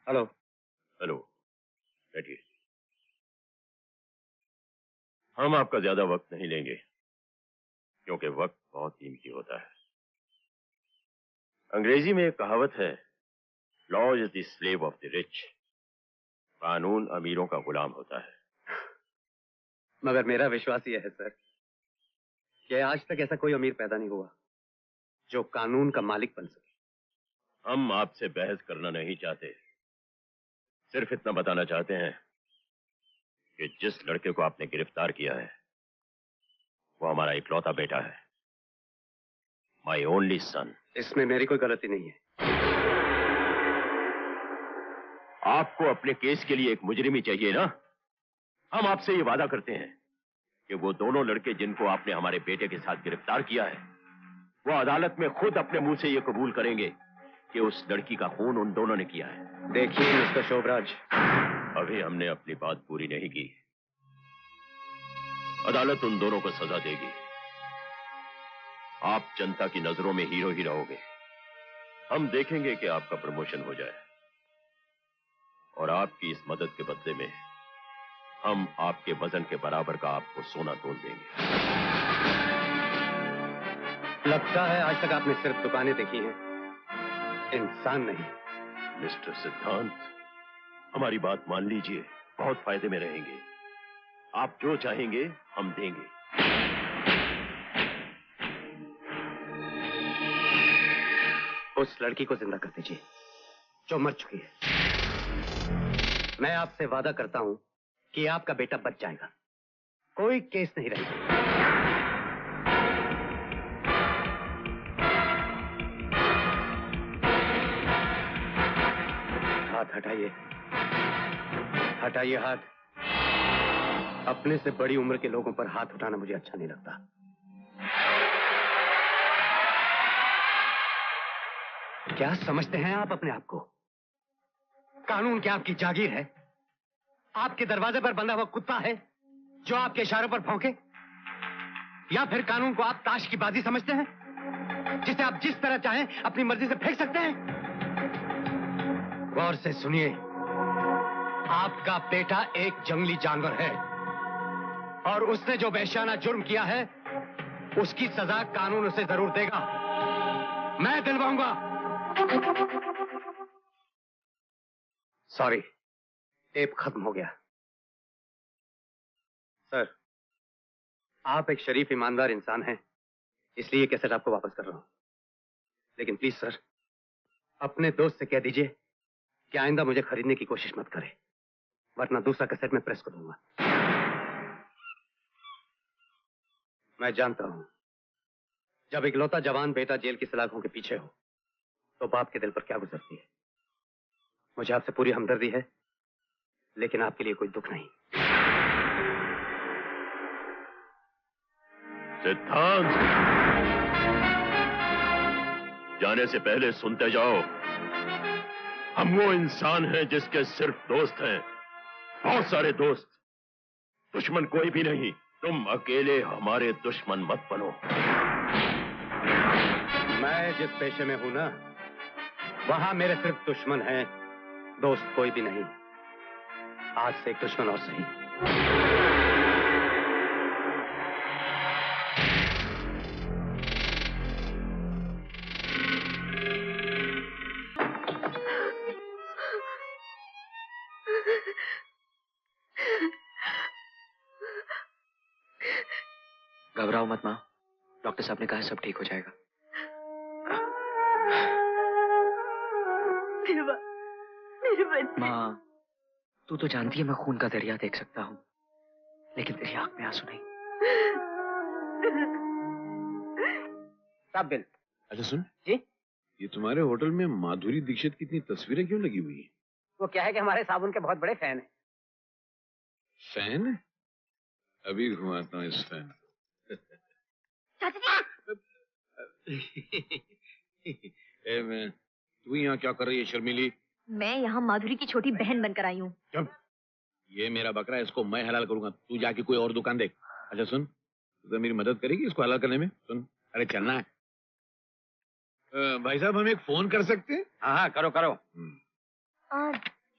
Hello. Hello, बैठिए। हम आपका ज्यादा वक्त नहीं लेंगे क्योंकि वक्त बहुत कीमती होता है। अंग्रेजी में एक कहावत है, law is the slave of the rich. कानून अमीरों का गुलाम होता है। मगर मेरा विश्वास यह है सर कि आज तक ऐसा कोई अमीर पैदा नहीं हुआ जो कानून का मालिक बन सके। हम आपसे बहस करना नहीं चाहते, सिर्फ इतना बताना चाहते हैं कि जिस लड़के को आपने गिरफ्तार किया है वो हमारा इकलौता बेटा है, माई ओनली सन। इसमें मेरी कोई गलती नहीं है। आपको अपने केस के लिए एक मुजरिम ही चाहिए ना? हम आपसे ये वादा करते हैं कि वो दोनों लड़के जिनको आपने हमारे बेटे के साथ गिरफ्तार किया है, वो अदालत में खुद अपने मुंह से ये कबूल करेंगे कि उस लड़की का खून उन दोनों ने किया है। देखिए मिस्टर शोभराज, अभी हमने अपनी बात पूरी नहीं की। अदालत उन दोनों को सजा देगी। आप जनता की नजरों में हीरो ही रहोगे। हम देखेंगे कि आपका प्रमोशन हो जाए और आपकी इस मदद के बदले में हम आपके वजन के बराबर का आपको सोना तोल देंगे। लगता है आज तक आपने सिर्फ दुकानें देखी हैं, इंसान नहीं। मिस्टर सिद्धांत, हमारी बात मान लीजिए, बहुत फायदे में रहेंगे। आप जो चाहेंगे हम देंगे। उस लड़की को जिंदा कर दीजिए जो मर चुकी है। मैं आपसे वादा करता हूं कि आपका बेटा बच जाएगा, कोई केस नहीं रहेगा। हाथ हटाइए, हटाइए हाथ। अपने से बड़ी उम्र के लोगों पर हाथ उठाना मुझे अच्छा नहीं लगता। क्या समझते हैं आप अपने आप को? कानून क्या आपकी जागीर है? आपके दरवाजे पर बंधा हुआ कुत्ता है जो आपके इशारों पर भौंके? या फिर कानून को आप ताश की बाजी समझते हैं जिसे आप जिस तरह चाहें अपनी मर्जी से फेंक सकते हैं? गौर से सुनिए, आपका बेटा एक जंगली जानवर है और उसने जो वहशियाना जुर्म किया है उसकी सजा कानून उसे जरूर देगा। मैं दिलवाऊंगा। सॉरी, टेप खत्म हो गया। सर, आप एक शरीफ ईमानदार इंसान हैं, इसलिए कैसेट आपको वापस कर रहा हूं। लेकिन प्लीज सर, अपने दोस्त से कह दीजिए कि आइंदा मुझे खरीदने की कोशिश मत करे, वरना दूसरा कैसेट मैं प्रेस कर दूंगा। मैं जानता हूं, जब इकलौता जवान बेटा जेल की सलाखों के पीछे हो तो बाप के दिल पर क्या गुजरती है। मुझे आपसे पूरी हमदर्दी है, लेकिन आपके लिए कोई दुख नहीं। सिद्धांत, जाने से पहले सुनते जाओ। हम वो इंसान हैं जिसके सिर्फ दोस्त हैं, बहुत सारे दोस्त, दुश्मन कोई भी नहीं। तुम अकेले हमारे दुश्मन मत बनो। मैं जिस पेशे में हूं ना, वहां मेरे सिर्फ दुश्मन हैं, दोस्त कोई भी नहीं। आज से एक दुश्मन और सही। घबराओ मत माँ, डॉक्टर साहब ने कहा सब ठीक हो जाएगा। मेरे बच्चे। माँ, तू तो जानती है मैं खून का दरिया देख सकता हूँ, लेकिन तेरी आंख में आंसू नहीं। सब बिल। अच्छा सुन जी? ये तुम्हारे होटल में माधुरी दीक्षित की इतनी तस्वीरें क्यों लगी हुई है? वो क्या है कि हमारे साबुन के बहुत बड़े फैन हैं। फैन? अभी घुमाता हूँ इस फैन। तू यहाँ क्या कर रही है शर्मिली? मैं यहाँ माधुरी की छोटी बहन बनकर आई हूँ। चुप। ये मेरा बकरा है, इसको मैं हलाल करूंगा, तू जाके कोई और दुकान देख। अच्छा सुन, तू तो मेरी मदद करेगी इसको हलाल करने में? सुन, अरे चलना है। भाई साहब, हम एक फोन कर सकते हैं? हाँ हाँ, करो करो।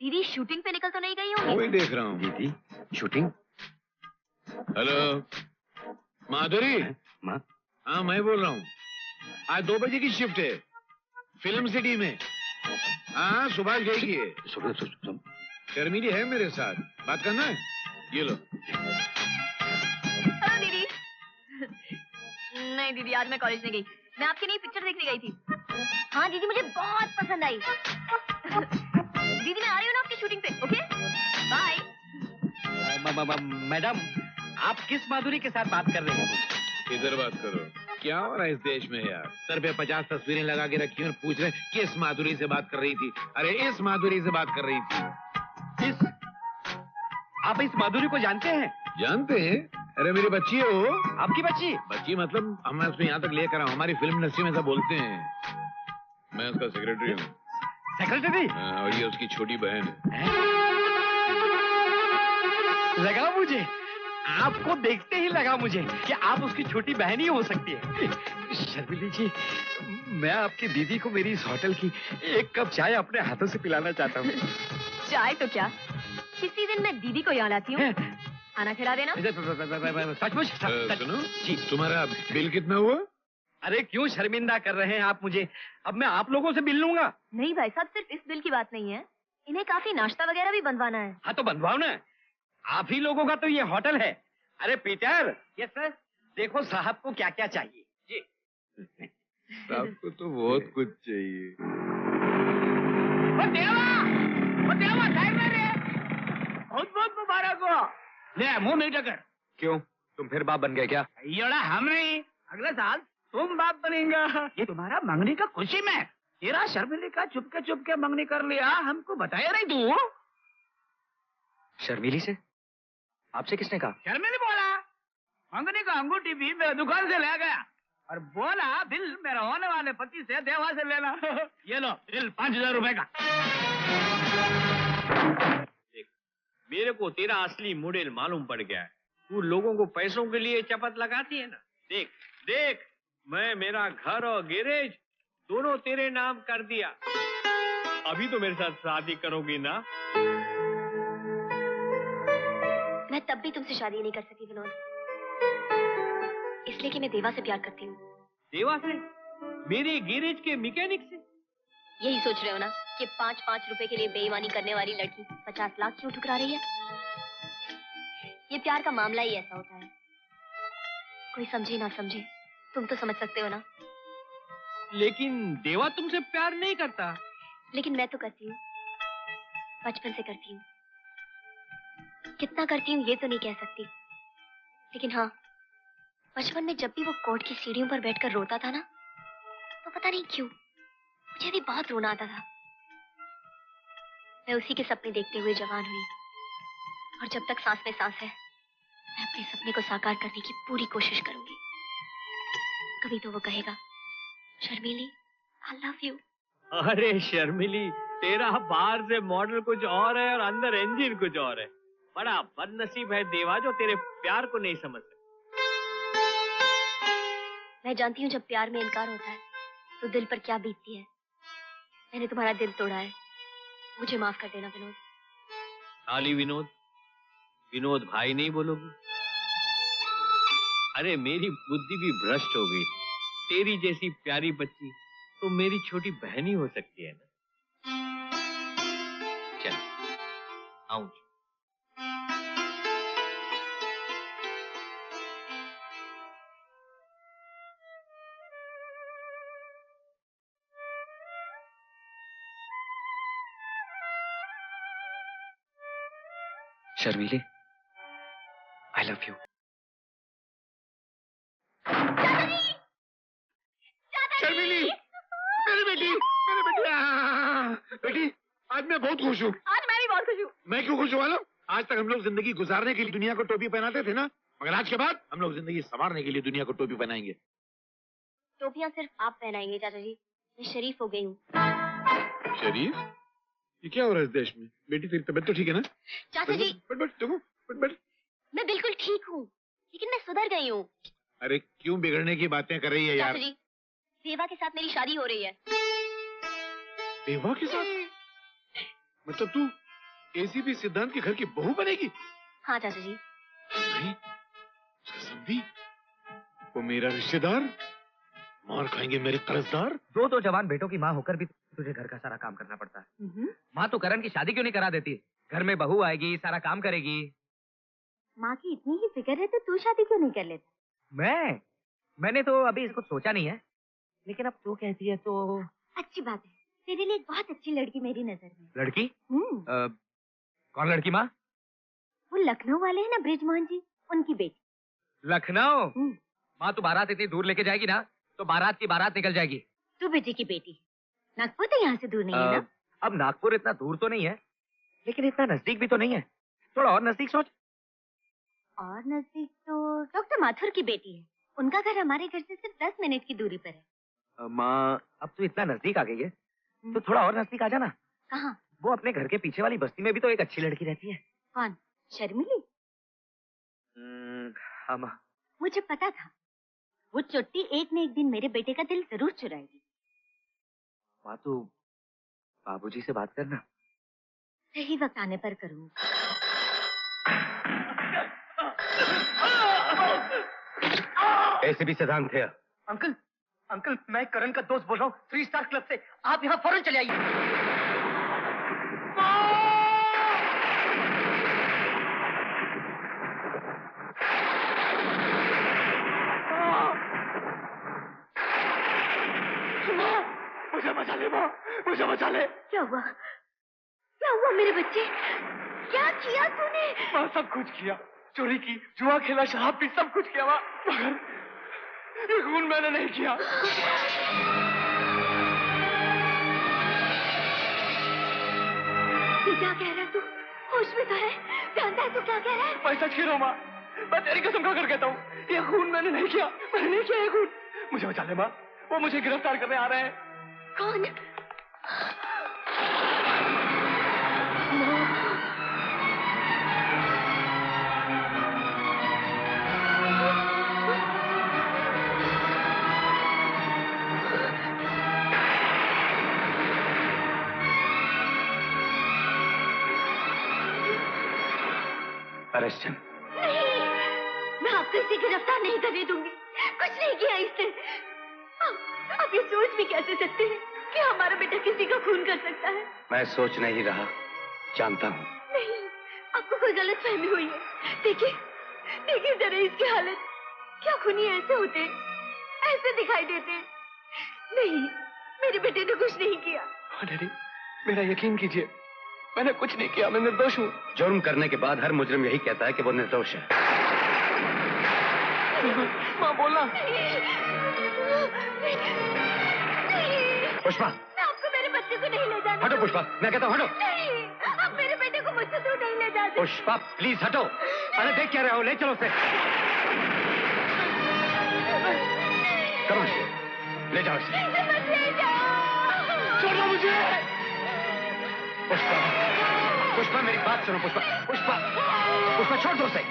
दीदी शूटिंग पे निकल तो नहीं गई होंगी? वही देख रहा हूँ। दीदी शूटिंग? हेलो माधुरी। माँ? हाँ मैं बोल रहा हूँ। आज 2 बजे की शिफ्ट है फिल्म सिटी में। हाँ सुभाष गई की है। शर्मिली है मेरे साथ, बात करना है? ये लो। हेलो दीदी। नहीं दीदी आज मैं कॉलेज नहीं गई, मैं आपकी नई पिक्चर देखने गई थी। हाँ दीदी मुझे बहुत पसंद आई। दीदी मैं आ रही हूँ ना आपकी शूटिंग पे। Okay bye. मैडम आप किस माधुरी के साथ बात कर रहे हैं? इधर बात करो। क्या हो रहा है इस देश में यार? सर पे 50 तस्वीरें लगा के रखी और पूछ रहे किस माधुरी से बात कर रही थी? अरे इस माधुरी से बात कर रही थी। आप इस माधुरी को जानते हैं? जानते हैं? अरे मेरी बच्ची है वो। आपकी बच्ची? बच्ची मतलब हम उसको यहाँ तक लेकर आऊँ, हमारी फिल्म इंडस्ट्री में सब बोलते हैं। मैं उसका सेक्रेटरी हूँ। सेक्रेटरी? और ये उसकी छोटी बहन है। लगा मुझे, आपको देखते ही लगा मुझे कि आप उसकी छोटी बहन ही हो सकती है। शर्मिली जी, मैं आपकी दीदी को मेरी इस होटल की 1 कप चाय अपने हाथों से पिलाना चाहता हूँ। चाय तो क्या, किसी दिन मैं दीदी को यहाँ लाती हूँ, खाना खिला देना। सचमुच? सुनो जी। तुम्हारा बिल कितना हुआ? अरे क्यों शर्मिंदा कर रहे हैं आप मुझे? अब मैं आप लोगों से बिल लूंगा। नहीं भाई साहब सिर्फ इस बिल की बात नहीं है, इन्हें काफी नाश्ता वगैरह भी बनवाना है। हाँ तो बनवाओ ना, आप ही लोगों का तो ये होटल है। अरे पीटर। Yes sir. देखो साहब को क्या क्या चाहिए। जी। साहब को तो बहुत कुछ चाहिए। बहुत बहुत मुबारक हो। ले मुंह नहीं टकर। क्यों, तुम फिर बाप बन गए क्या? येड़ा हम नहीं, अगले साल तुम बाप बनेगा। ये तुम्हारा मंगनी का खुशी में तेरा शर्मिली का चुपके मंगनी कर लिया, हमको बताया नहीं तू? शर्मिली से? आपसे किसने कहा? शर्मिली बोला, मंगनी का अंगूठी भी मेरे दुकान से ले गया और बोला बिल मेरा होने वाले पति से देवा से लेना। ये लो बिल 5000 रुपए का। मेरे को तेरा असली मॉडल मालूम पड़ गया है। तू लोगों को पैसों के लिए चपत लगाती है ना। देख देख, मैं मेरा घर और गैरेज दोनों तेरे नाम कर दिया। अभी तो मेरे साथ शादी करोगी ना? मैं तब भी तुमसे शादी नहीं कर सकी विनोद, इसलिए कि मैं देवा से प्यार करती हूँ। देवा से? मेरे गैरेज के मैकेनिक से? यही सोच रहे हो ना कि 5-5 रुपए के लिए बेईमानी करने वाली लड़की 50 लाख क्यों ठुकरा रही है? ये प्यार का मामला ही ऐसा होता है, कोई समझे ना समझे, तुम तो समझ सकते हो ना। लेकिन देवा तुमसे प्यार नहीं करता। लेकिन मैं तो करती हूँ, बचपन से करती हूँ। कितना करती हूँ ये तो नहीं कह सकती, लेकिन हाँ बचपन में जब भी वो कोर्ट की सीढ़ियों पर बैठकर रोता था ना, तो पता नहीं क्यों मुझे भी बहुत रोना आता था। मैं उसी के सपने देखते हुए जवान हुई, और जब तक सांस में सांस है मैं अपने सपने को साकार करने की पूरी कोशिश करूंगी। कभी तो वो कहेगा, शर्मिली आई लव यू। अरे शर्मिली, तेरा बाहर से मॉडल कुछ और है और अंदर इंजन कुछ और है। बड़ा बदनसीब है देवा जो तेरे प्यार को नहीं समझ सकता। मैं जानती हूँ जब प्यार में इनकार होता है तो दिल पर क्या बीतती है। मैंने तुम्हारा दिल तोड़ा है, मुझे माफ कर देना विनोद। खाली विनोद? विनोद भाई नहीं बोलोगी? अरे मेरी बुद्धि भी भ्रष्ट हो गई। तेरी जैसी प्यारी बच्ची तो मेरी छोटी बहन ही हो सकती है ना। चल आऊं। शर्मिली, आई लव यू। शर्मिली, मेरी बेटी, मेरी बेटी, बेटी आज मैं बहुत खुश हूँ। आज मैं भी बहुत खुश हूँ। मैं क्यों खुश हुआ ना? आज तक हम लोग जिंदगी गुजारने के लिए दुनिया को टोपी पहनाते थे ना, मगर आज के बाद हम लोग जिंदगी संवारने के लिए दुनिया को टोपी पहनाएंगे। टोपियाँ सिर्फ आप पहनाएंगे चाचा जी, मैं शरीफ हो गई हूँ। शरीफ? ये क्या हो रहा है इस देश में? बेटी तेरी तबीयत तो ठीक है ना? चाचा जी बैठ बैठ देखो, बैठ। मैं बिल्कुल ठीक हूँ, लेकिन मैं सुधर गई हूँ। अरे क्यों बिगड़ने की बातें कर रही है यार? चाचा जी देवा के साथ मेरी शादी हो रही है। देवा के साथ? मतलब तू एसीपी सिद्धांत के घर की बहू बनेगी? हाँ चाचा जी। नहीं, कसम भी, वो मेरा रिश्तेदार, मार खाएंगे मेरे कर्जदार। दो जवान बेटों की माँ होकर भी तुझे घर का सारा काम करना पड़ता है। माँ तो करण की शादी क्यों नहीं करा देती? घर में बहू आएगी, सारा काम करेगी। माँ की इतनी ही फिक्र है तो तू शादी क्यों नहीं कर लेता? मैंने तो अभी इसको सोचा नहीं है, लेकिन अब तू कहती है तो। अच्छी बात है, तेरे लिए एक बहुत अच्छी लड़की मेरी नजर में। लड़की? कौन लड़की माँ? वो लखनऊ वाले हैं ना ब्रिजमोहन जी, उनकी बेटी। लखनऊ? माँ तू बारात इतनी दूर लेके जाएगी ना तो बारात की बारात निकल जाएगी। तू बेटी की बेटी, नागपुर तो यहाँ से दूर नहीं है ना? अब नागपुर इतना दूर तो नहीं है, लेकिन इतना नजदीक भी तो नहीं है। थोड़ा और नजदीक सोच। और नजदीक तो डॉक्टर माथुर की बेटी है, उनका घर हमारे घर से सिर्फ 10 मिनट की दूरी पर है। माँ अब तू इतना नजदीक आ गई है तो थोड़ा और नजदीक आ जाना। कहाँ? वो अपने घर के पीछे वाली बस्ती में भी तो एक अच्छी लड़की रहती है। कौन? शर्मिली? हाँ माँ। मुझे पता था वो चुट्टी एक न एक दिन मेरे बेटे का दिल जरूर चुराएगी। माँ तू बाबूजी से बात करना। सही वक्त आने पर करूँगा। एसीपी सिद्धांत थे। अंकल मैं करण का दोस्त बोल रहा हूँ, 3 स्टार क्लब से। आप यहाँ फौरन चले आइए। मुझे बचा ले माँ, मुझे बचा ले। क्या हुआ? क्या हुआ मेरे बच्चे? क्या किया तूने? माँ सब कुछ किया, चोरी की, जुआ खेला, शराब पी, सब कुछ किया माँ, मगर ये खून मैंने नहीं किया। ये क्या कह रहा है तू? होश में तो है? जानता है तू क्या कह रहा है? मैं सच कह रहा हूँ माँ, मैं तेरी कसम खाकर कहता हूँ, ये खून मैंने नहीं किया, मैंने नहीं किया ये खून। मुझे बचा ले माँ, वो मुझे गिरफ्तार करने आ रहे हैं। कौन? Arrest him. नहीं, मैं आपको इसे गिरफ्तार नहीं करने दूंगी। कुछ नहीं किया इसने। आप ये सोच भी कैसे सकते हैं कि हमारा बेटा किसी का खून कर सकता है? मैं सोच नहीं रहा, जानता हूँ। नहीं, आपको कोई गलतफहमी हुई है। देखिए, देखिए जरा इसकी हालत। क्या खूनी ऐसे होते, ऐसे दिखाई देते? नहीं, मेरे बेटे ने कुछ नहीं किया। डैडी, मेरा यकीन कीजिए, मैंने कुछ नहीं किया, मैं निर्दोष हूँ। जुर्म करने के बाद हर मुजरिम यही कहता है कि वो निर्दोष है। माँ बोलना। पुष्पा, मैं आपको मेरे बच्चे को नहीं ले जाने। हटो पुष्पा, मैं कहता हूँ हटो। नहीं, आप मेरे बेटे को मुझसे दूर नहीं ले जाते। पुष्पा प्लीज हटो। अरे देख क्या रहे हो, ले चलो उसे। करो, ले जाओ इसे। मत ले जाओ। छोड़ो मुझे। पुष्पा, पुष्पा मेरी बात सुनो। पुष्पा, पुष्पा, पुष्पा छोड़ दो उसे।